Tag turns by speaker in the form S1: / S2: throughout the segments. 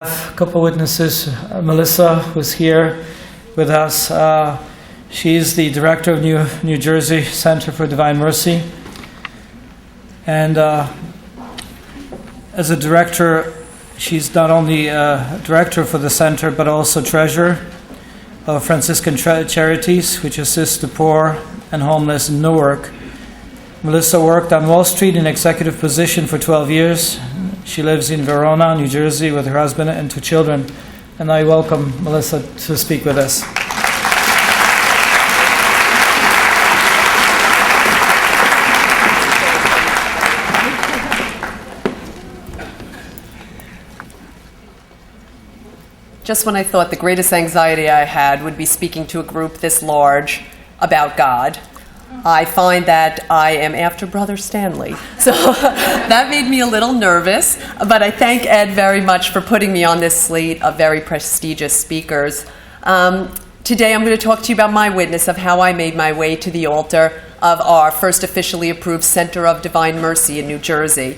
S1: A couple witnesses. Mellisa was here with us. She's the director of New Jersey Center for Divine Mercy. And as a director, she's not only director for the center, but also treasurer of Franciscan Charities, which assists the poor and homeless in Newark. Mellisa worked on Wall Street in executive position for 12 years. She lives in Verona, New Jersey, with her husband and 2 children. And I welcome Mellisa to speak with us.
S2: Just when I thought the greatest anxiety I had would be speaking to a group this large about God, I find that I am after Brother Stanley. So that made me a little nervous, but I thank Ed very much for putting me on this slate of very prestigious speakers. Today I'm going to talk to you about my witness of how I made my way to the altar of our first officially approved Center of Divine Mercy in New Jersey.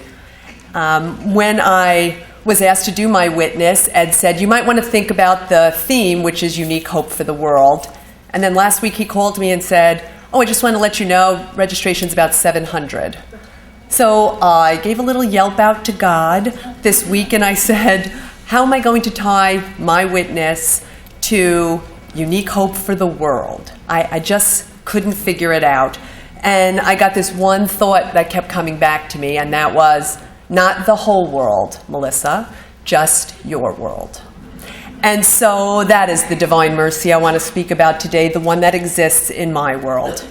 S2: When I was asked to do my witness, Ed said, you might want to think about the theme, which is Unique Hope for the World. And then last week he called me and said, I just want to let you know, registration's about 700. So I gave a little yelp out to God this week and I said, how am I going to tie my witness to Unique Hope for the World? I just couldn't figure it out. And I got this one thought that kept coming back to me, and that was, not the whole world, Mellisa, just your world. And so that is the divine mercy I want to speak about today, the one that exists in my world.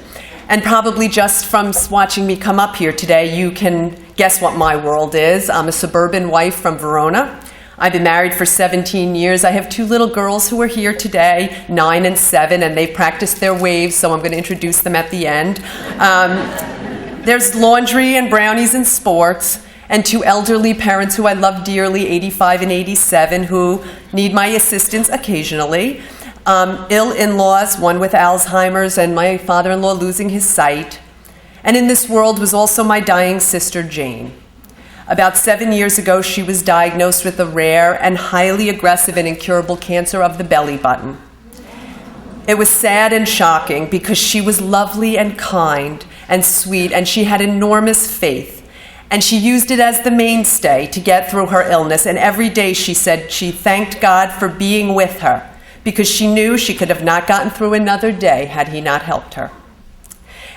S2: And probably just from watching me come up here today, you can guess what my world is. I'm a suburban wife from Verona. I've been married for 17 years. I have 2 little girls who are here today, 9 and 7, and they've practiced their waves, so I'm going to introduce them at the end. There's laundry and brownies and sports, and 2 elderly parents who I love dearly, 85 and 87, who need my assistance occasionally. Ill in-laws, one with Alzheimer's, and my father-in-law losing his sight. And in this world was also my dying sister, Jane. About 7 years ago, she was diagnosed with a rare and highly aggressive and incurable cancer of the belly button. It was sad and shocking because she was lovely and kind and sweet, and she had enormous faith. And she used it as the mainstay to get through her illness. And every day she said she thanked God for being with her because she knew she could have not gotten through another day had he not helped her.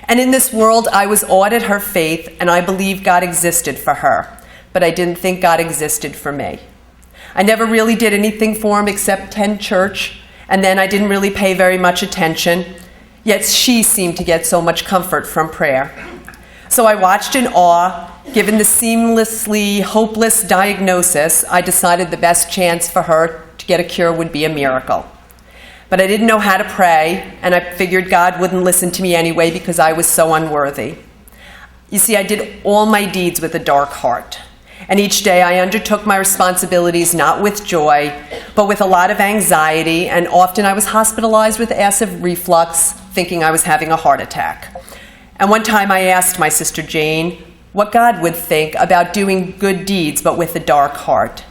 S2: And in this world, I was awed at her faith, and I believed God existed for her. But I didn't think God existed for me. I never really did anything for him except attend church, and then I didn't really pay very much attention. Yet she seemed to get so much comfort from prayer. So I watched in awe. Given the seamlessly hopeless diagnosis, I decided the best chance for her to get a cure would be a miracle. But I didn't know how to pray, and I figured God wouldn't listen to me anyway because I was so unworthy. You see, I did all my deeds with a dark heart. And each day I undertook my responsibilities not with joy, but with a lot of anxiety, and often I was hospitalized with acid reflux, thinking I was having a heart attack. And one time I asked my sister Jane what God would think about doing good deeds but with a dark heart.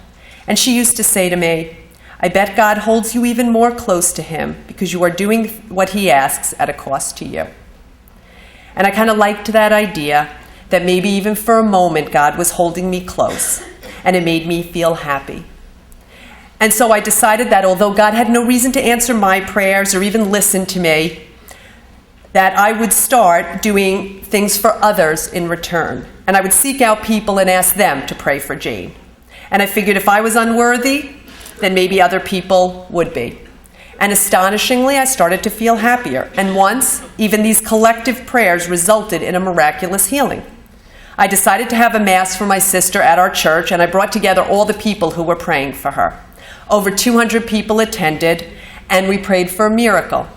S2: And she used to say to me, I bet God holds you even more close to him because you are doing what he asks at a cost to you. And I kind of liked that idea that maybe even for a moment God was holding me close, and it made me feel happy. And so I decided that although God had no reason to answer my prayers or even listen to me, that I would start doing things for others in return. And I would seek out people and ask them to pray for Jane. And I figured if I was unworthy, then maybe other people would be. And astonishingly, I started to feel happier. And once, even these collective prayers resulted in a miraculous healing. I decided to have a mass for my sister at our church, and I brought together all the people who were praying for her. Over 200 people attended, and we prayed for a miracle.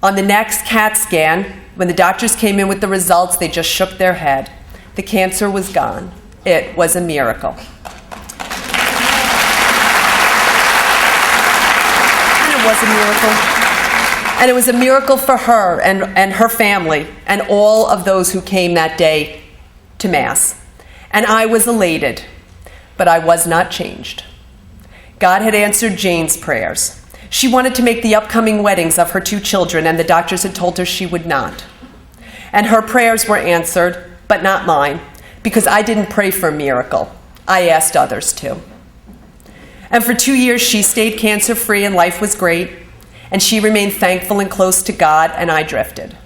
S2: On the next CAT scan, when the doctors came in with the results, they just shook their head. The cancer was gone. It was a miracle. And it was a miracle. And it was a miracle for her and her family and all of those who came that day to Mass. And I was elated, but I was not changed. God had answered Jane's prayers. She wanted to make the upcoming weddings of her 2 children, and the doctors had told her she would not. And her prayers were answered, but not mine, because I didn't pray for a miracle. I asked others to. And for 2 years, she stayed cancer-free, and life was great. And she remained thankful and close to God, and I drifted.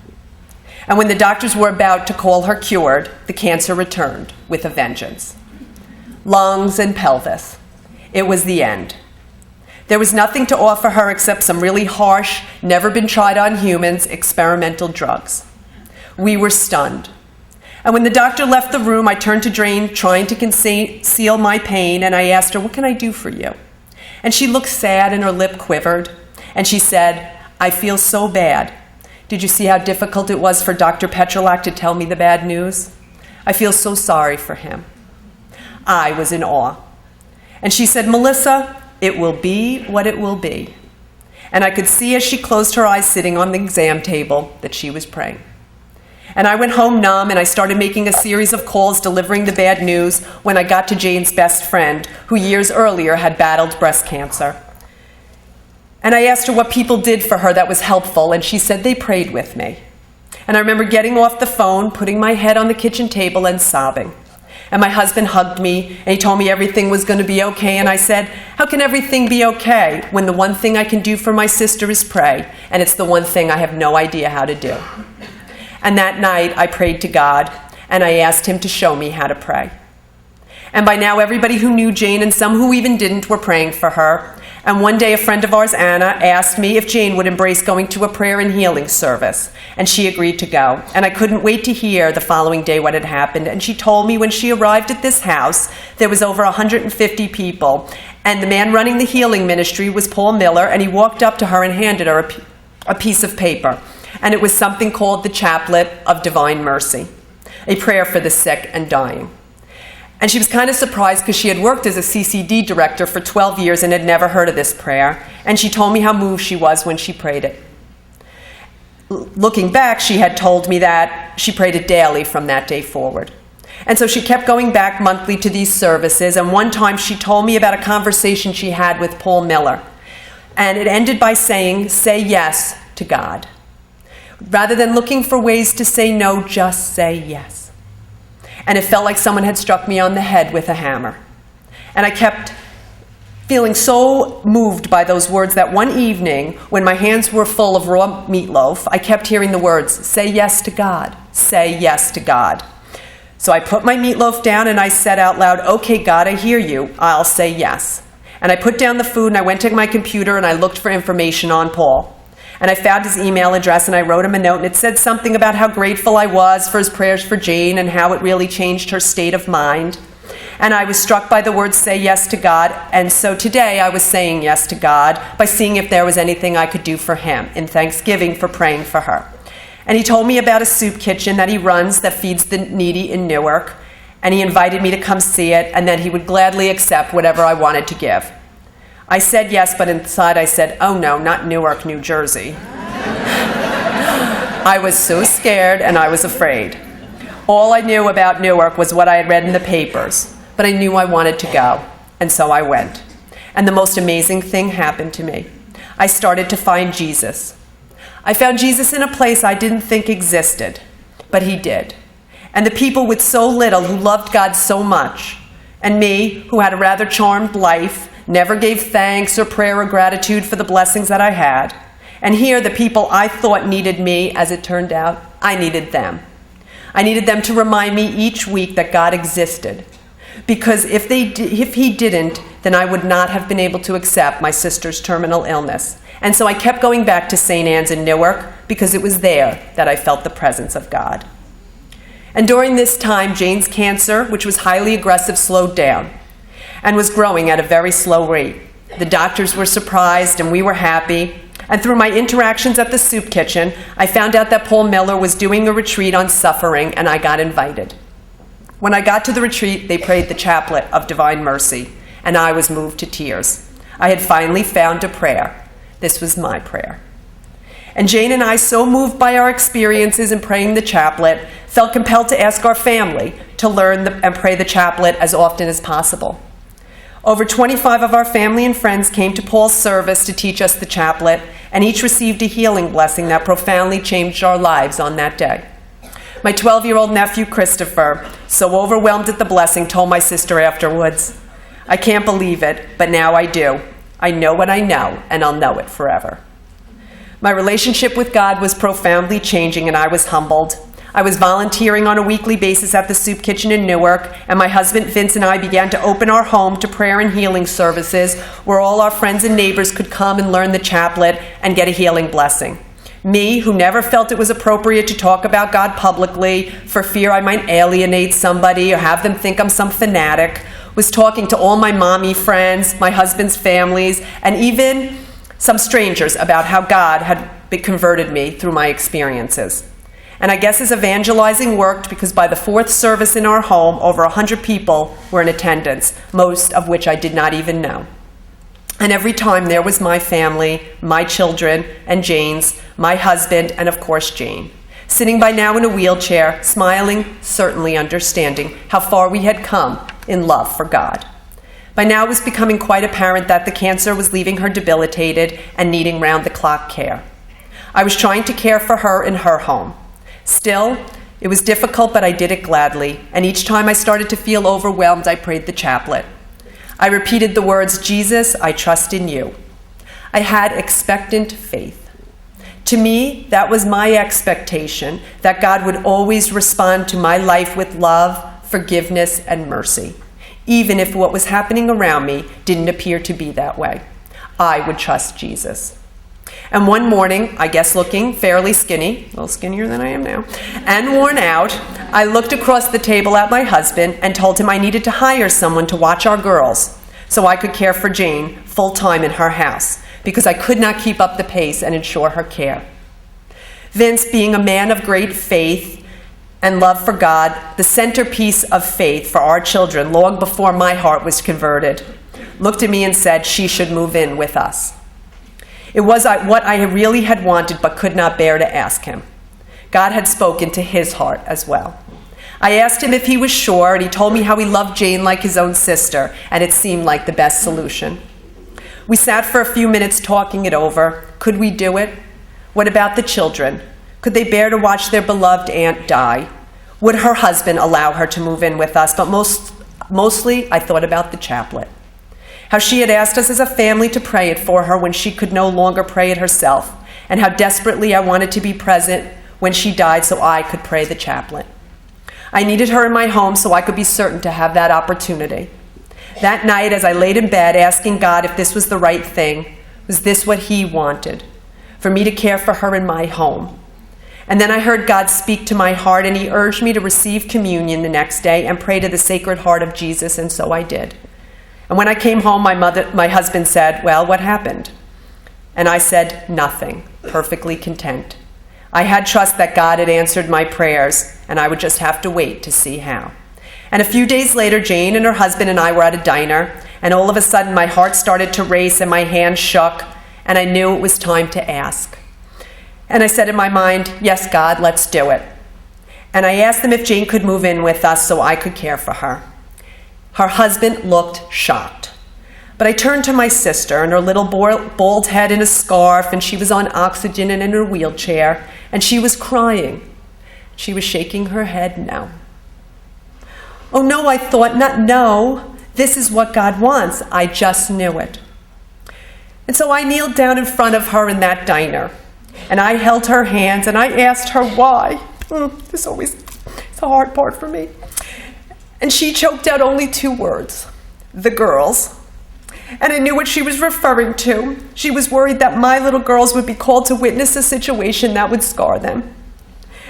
S2: And when the doctors were about to call her cured, the cancer returned with a vengeance. Lungs and pelvis. It was the end. There was nothing to offer her except some really harsh, never been tried on humans, experimental drugs. We were stunned. And when the doctor left the room, I turned to Jane, trying to conceal my pain, and I asked her, "What can I do for you?" And she looked sad and her lip quivered. And she said, "I feel so bad. Did you see how difficult it was for Dr. Petrolak to tell me the bad news? I feel so sorry for him." I was in awe. And she said, "Mellisa, it will be what it will be." And I could see as she closed her eyes sitting on the exam table that she was praying. And I went home numb, and I started making a series of calls delivering the bad news when I got to Jane's best friend, who years earlier had battled breast cancer. And I asked her what people did for her that was helpful, and she said they prayed with me. And I remember getting off the phone, putting my head on the kitchen table and sobbing. And my husband hugged me, and he told me everything was going to be okay. And I said, "How can everything be okay when the one thing I can do for my sister is pray, and it's the one thing I have no idea how to do?" And that night, I prayed to God, and I asked him to show me how to pray. And by now, everybody who knew Jane and some who even didn't were praying for her. And one day, a friend of ours, Anna, asked me if Jane would embrace going to a prayer and healing service. And she agreed to go. And I couldn't wait to hear the following day what had happened. And she told me when she arrived at this house, there was over 150 people. And the man running the healing ministry was Paul Miller. And he walked up to her and handed her a piece of paper. And it was something called the Chaplet of Divine Mercy, a prayer for the sick and dying. And she was kind of surprised because she had worked as a CCD director for 12 years and had never heard of this prayer. And she told me how moved she was when she prayed it. Looking back, she had told me that she prayed it daily from that day forward. And so she kept going back monthly to these services. And one time she told me about a conversation she had with Paul Miller. And it ended by saying, "Say yes to God. Rather than looking for ways to say no, just say yes." And it felt like someone had struck me on the head with a hammer. And I kept feeling so moved by those words that one evening, when my hands were full of raw meatloaf, I kept hearing the words, "Say yes to God, say yes to God." So I put my meatloaf down and I said out loud, "Okay, God, I hear you. I'll say yes." And I put down the food and I went to my computer and I looked for information on Paul. And I found his email address and I wrote him a note, and it said something about how grateful I was for his prayers for Jane and how it really changed her state of mind. And I was struck by the words, "Say yes to God." And so today I was saying yes to God by seeing if there was anything I could do for him in thanksgiving for praying for her. And he told me about a soup kitchen that he runs that feeds the needy in Newark. And he invited me to come see it, and that he would gladly accept whatever I wanted to give. I said yes, but inside I said, "Oh no, not Newark, New Jersey." I was so scared and I was afraid. All I knew about Newark was what I had read in the papers, but I knew I wanted to go, and so I went. And the most amazing thing happened to me. I started to find Jesus. I found Jesus in a place I didn't think existed, but he did. And the people with so little who loved God so much, and me, who had a rather charmed life, never gave thanks or prayer or gratitude for the blessings that I had. And here, the people I thought needed me, as it turned out, I needed them. I needed them to remind me each week that God existed. Because if he didn't, then I would not have been able to accept my sister's terminal illness. And so I kept going back to St. Anne's in Newark, because it was there that I felt the presence of God. And during this time, Jane's cancer, which was highly aggressive, slowed down and was growing at a very slow rate. The doctors were surprised and we were happy. And through my interactions at the soup kitchen, I found out that Paul Miller was doing a retreat on suffering, and I got invited. When I got to the retreat, they prayed the Chaplet of Divine Mercy, and I was moved to tears. I had finally found a prayer. This was my prayer. And Jane and I, so moved by our experiences in praying the chaplet, felt compelled to ask our family to learn and pray the chaplet as often as possible. Over 25 of our family and friends came to Paul's service to teach us the chaplet, and each received a healing blessing that profoundly changed our lives on that day. My 12-year-old nephew, Christopher, so overwhelmed at the blessing, told my sister afterwards, "I can't believe it, but now I do. I know what I know, and I'll know it forever." My relationship with God was profoundly changing, and I was humbled. I was volunteering on a weekly basis at the soup kitchen in Newark, and my husband Vince and I began to open our home to prayer and healing services where all our friends and neighbors could come and learn the chaplet and get a healing blessing. Me, who never felt it was appropriate to talk about God publicly for fear I might alienate somebody or have them think I'm some fanatic, was talking to all my mommy friends, my husband's families, and even some strangers about how God had converted me through my experiences. And I guess his evangelizing worked because by the fourth service in our home, over 100 people were in attendance, most of which I did not even know. And every time there was my family, my children, and Jane's, my husband, and of course Jane, sitting by now in a wheelchair, smiling, certainly understanding how far we had come in love for God. By now it was becoming quite apparent that the cancer was leaving her debilitated and needing round-the-clock care. I was trying to care for her in her home. Still, it was difficult, but I did it gladly, and each time I started to feel overwhelmed, I prayed the chaplet. I repeated the words, "Jesus, I trust in you." I had expectant faith. To me, that was my expectation, that God would always respond to my life with love, forgiveness, and mercy, even if what was happening around me didn't appear to be that way. I would trust Jesus. And one morning, I guess looking fairly skinny, a little skinnier than I am now, and worn out, I looked across the table at my husband and told him I needed to hire someone to watch our girls so I could care for Jane full-time in her house because I could not keep up the pace and ensure her care. Vince, being a man of great faith and love for God, the centerpiece of faith for our children long before my heart was converted, looked at me and said she should move in with us. It was what I really had wanted but could not bear to ask him. God had spoken to his heart as well. I asked him if he was sure, and he told me how he loved Jane like his own sister, and it seemed like the best solution. We sat for a few minutes talking it over. Could we do it? What about the children? Could they bear to watch their beloved aunt die? Would her husband allow her to move in with us? But mostly, I thought about the chaplet. How she had asked us as a family to pray it for her when she could no longer pray it herself, and how desperately I wanted to be present when she died so I could pray the chaplet. I needed her in my home so I could be certain to have that opportunity. That night, as I laid in bed asking God if this was the right thing, was this what he wanted? For me to care for her in my home. And then I heard God speak to my heart, and he urged me to receive communion the next day and pray to the Sacred Heart of Jesus, and so I did. And when I came home, my husband said, "Well, what happened?" And I said, "Nothing," perfectly content. I had trust that God had answered my prayers, and I would just have to wait to see how. And a few days later, Jane and her husband and I were at a diner, and all of a sudden my heart started to race and my hands shook, and I knew it was time to ask. And I said in my mind, "Yes, God, let's do it." And I asked them if Jane could move in with us so I could care for her. Her husband looked shocked. But I turned to my sister and her little bald head in a scarf, and she was on oxygen and in her wheelchair, and she was crying. She was shaking her head no. Oh no, I thought, not no. This is what God wants. I just knew it. And so I kneeled down in front of her in that diner, and I held her hands, and I asked her why. This always is the hard part for me. And she choked out only 2 words, "The girls." And I knew what she was referring to. She was worried that my little girls would be called to witness a situation that would scar them.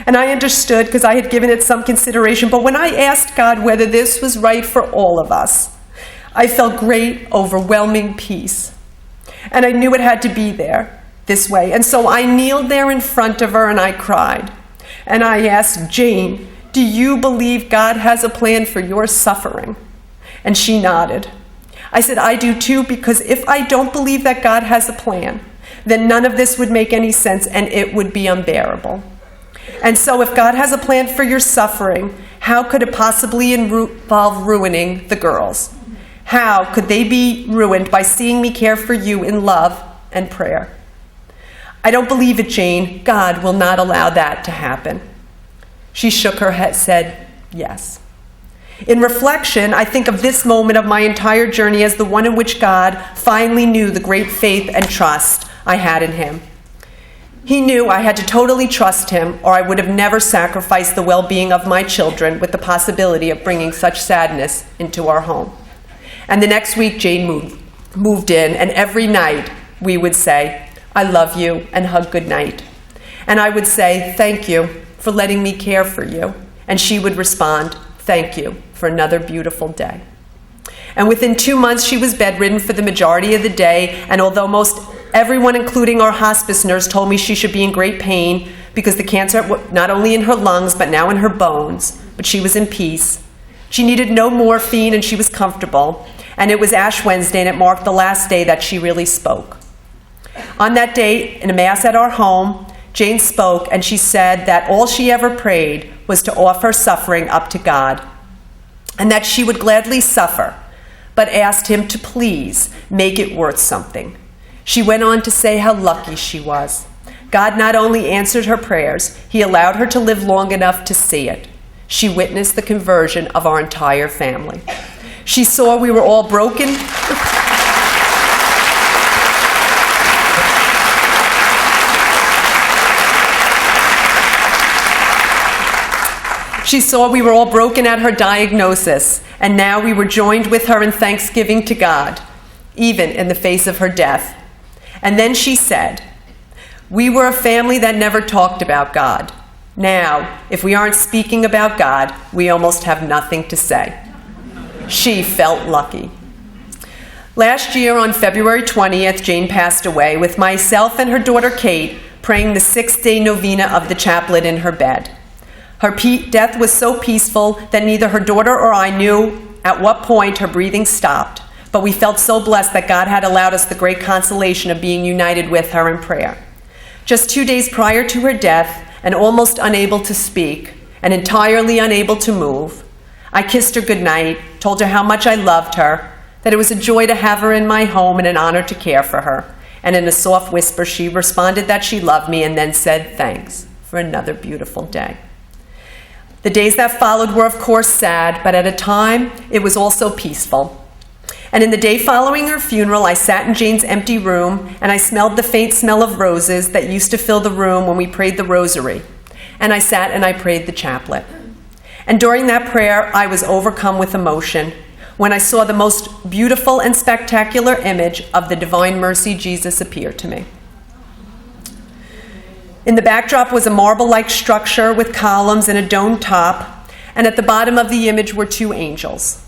S2: And I understood because I had given it some consideration. But when I asked God whether this was right for all of us, I felt great, overwhelming peace. And I knew it had to be there this way. And so I kneeled there in front of her and I cried. And I asked, "Jane, do you believe God has a plan for your suffering?" And she nodded. I said, "I do too, because if I don't believe that God has a plan, then none of this would make any sense and it would be unbearable. And so if God has a plan for your suffering, how could it possibly involve ruining the girls? How could they be ruined by seeing me care for you in love and prayer? I don't believe it, Jane. God will not allow that to happen. She shook her head, said, yes. In reflection, I think of this moment of my entire journey as the one in which God finally knew the great faith and trust I had in him. He knew I had to totally trust him, or I would have never sacrificed the well-being of my children with the possibility of bringing such sadness into our home. And the next week, Jane moved in, and every night we would say, I love you, and hug goodnight. And I would say, thank you for letting me care for you. And she would respond, thank you for another beautiful day. And within 2 months, she was bedridden for the majority of the day, and although most everyone, including our hospice nurse, told me she should be in great pain because the cancer was not only in her lungs, but now in her bones, but she was in peace. She needed no morphine, and she was comfortable. And it was Ash Wednesday, and it marked the last day that she really spoke. On that day, in a mass at our home, Jane spoke, and she said that all she ever prayed was to offer suffering up to God, and that she would gladly suffer, but asked him to please make it worth something. She went on to say how lucky she was. God not only answered her prayers, he allowed her to live long enough to see it. She witnessed the conversion of our entire family. She saw we were all broken. She saw we were all broken at her diagnosis, and now we were joined with her in thanksgiving to God, even in the face of her death. And then she said, we were a family that never talked about God. Now, if we aren't speaking about God, we almost have nothing to say. She felt lucky. Last year on February 20th, Jane passed away with myself and her daughter Kate praying the 6-day novena of the chaplet in her bed. Her death was so peaceful that neither her daughter or I knew at what point her breathing stopped, but we felt so blessed that God had allowed us the great consolation of being united with her in prayer. Just 2 days prior to her death, and almost unable to speak, and entirely unable to move, I kissed her goodnight, told her how much I loved her, that it was a joy to have her in my home and an honor to care for her. And in a soft whisper, she responded that she loved me and then said thanks for another beautiful day. The days that followed were, of course, sad, but at a time, it was also peaceful. And in the day following her funeral, I sat in Jane's empty room, and I smelled the faint smell of roses that used to fill the room when we prayed the rosary. And I sat and I prayed the chaplet. And during that prayer, I was overcome with emotion when I saw the most beautiful and spectacular image of the Divine Mercy Jesus appear to me. In the backdrop was a marble-like structure with columns and a domed top, and at the bottom of the image were 2 angels.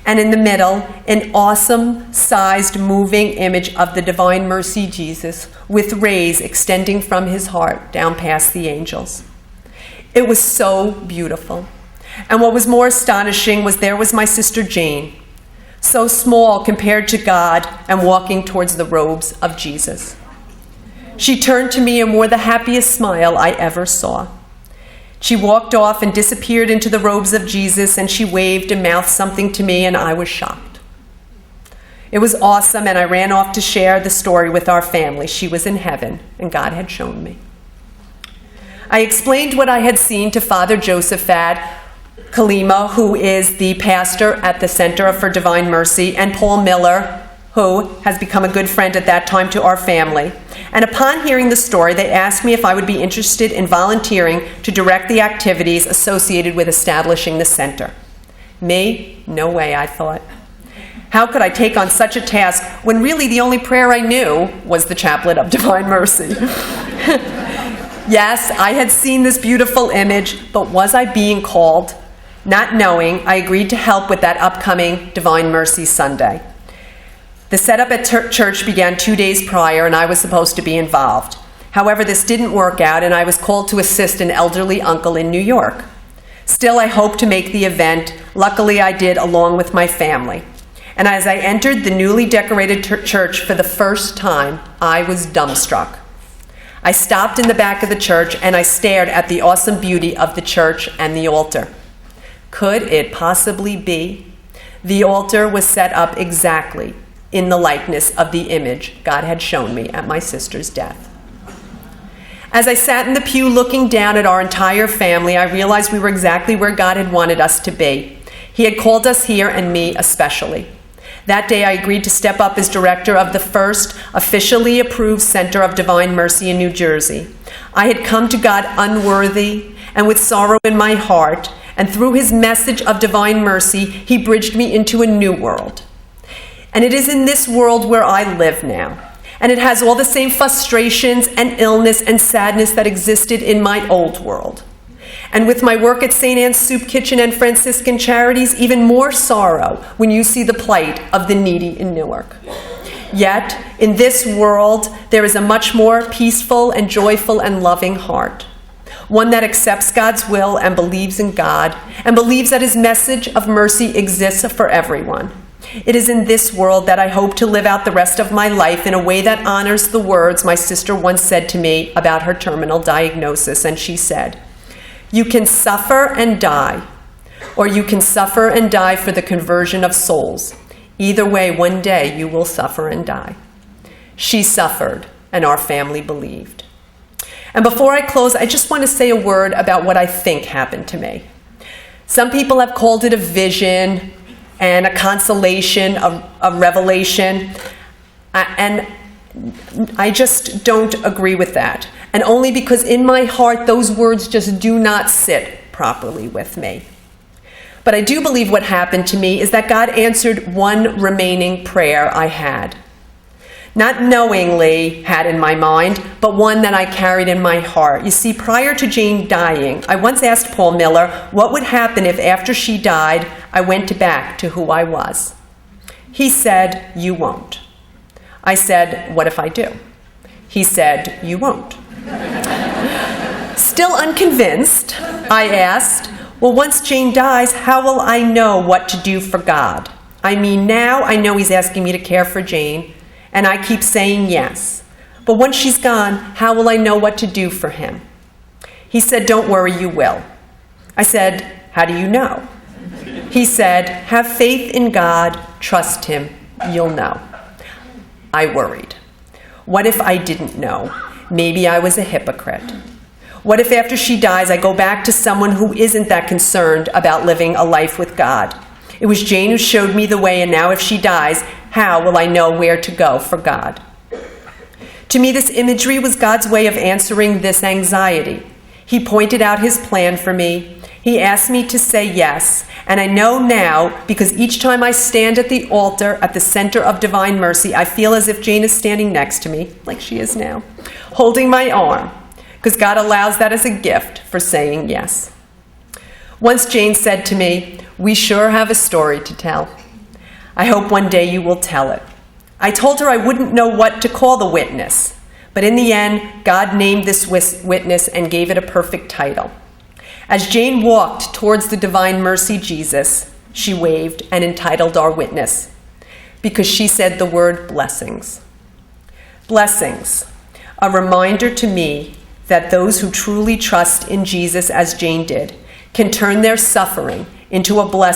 S2: And in the middle, an awesome-sized moving image of the Divine Mercy Jesus with rays extending from his heart down past the angels. It was so beautiful. And what was more astonishing was there was my sister Jane, so small compared to God and walking towards the robes of Jesus. She turned to me and wore the happiest smile I ever saw. She walked off and disappeared into the robes of Jesus, and she waved and mouthed something to me, and I was shocked. It was awesome, and I ran off to share the story with our family. She was in heaven, and God had shown me. I explained what I had seen to Father Josephat Kalima, who is the pastor at the Center for Divine Mercy, and Paul Miller, who has become a good friend at that time to our family. And upon hearing the story, they asked me if I would be interested in volunteering to direct the activities associated with establishing the center. Me? No way, I thought. How could I take on such a task when really the only prayer I knew was the Chaplet of Divine Mercy? Yes, I had seen this beautiful image, but was I being called? Not knowing, I agreed to help with that upcoming Divine Mercy Sunday. The setup at church began 2 days prior, and I was supposed to be involved. However, this didn't work out, and I was called to assist an elderly uncle in New York. Still, I hoped to make the event. Luckily, I did, along with my family. And as I entered the newly decorated church for the first time, I was dumbstruck. I stopped in the back of the church, and I stared at the awesome beauty of the church and the altar. Could it possibly be The altar was set up exactly in the likeness of the image God had shown me at my sister's death. As I sat in the pew looking down at our entire family, I realized we were exactly where God had wanted us to be. He had called us here, and me especially. That day, I agreed to step up as director of the first officially approved Center of Divine Mercy in New Jersey. I had come to God unworthy and with sorrow in my heart, and through his message of divine mercy, he bridged me into a new world. And it is in this world where I live now. And it has all the same frustrations and illness and sadness that existed in my old world. And with my work at St. Anne's Soup Kitchen and Franciscan Charities, even more sorrow when you see the plight of the needy in Newark. Yet, in this world, there is a much more peaceful and joyful and loving heart. One that accepts God's will and believes in God, and believes that his message of mercy exists for everyone. It is in this world that I hope to live out the rest of my life in a way that honors the words my sister once said to me about her terminal diagnosis, and she said, "You can suffer and die, or you can suffer and die for the conversion of souls. Either way, one day you will suffer and die." She suffered, and our family believed. And before I close, I just want to say a word about what I think happened to me. Some people have called it a vision and a consolation, a revelation, and I just don't agree with that. And only because in my heart those words just do not sit properly with me. But I do believe what happened to me is that God answered one remaining prayer I had. Not knowingly had in my mind, but one that I carried in my heart. You see, prior to Jane dying, I once asked Paul Miller what would happen if after she died, I went back to who I was. He said, "You won't." I said, "What if I do?" He said, "You won't." Still unconvinced, I asked, "Well, once Jane dies, how will I know what to do for God? I mean, now I know he's asking me to care for Jane, and I keep saying yes. But once she's gone, how will I know what to do for him?" He said, "Don't worry, you will." I said, "How do you know?" He said, "Have faith in God, trust him, you'll know." I worried. What if I didn't know? Maybe I was a hypocrite. What if after she dies, I go back to someone who isn't that concerned about living a life with God? It was Jane who showed me the way, and now if she dies, how will I know where to go for God? To me, this imagery was God's way of answering this anxiety. He pointed out his plan for me. He asked me to say yes, and I know now, because each time I stand at the altar at the center of divine mercy, I feel as if Jane is standing next to me, like she is now, holding my arm, because God allows that as a gift for saying yes. Once Jane said to me, "We sure have a story to tell. I hope one day you will tell it." I told her I wouldn't know what to call the witness, but in the end, God named this witness and gave it a perfect title. As Jane walked towards the divine mercy Jesus, she waved and entitled our witness, because she said the word blessings. Blessings, a reminder to me that those who truly trust in Jesus as Jane did can turn their suffering into a blessing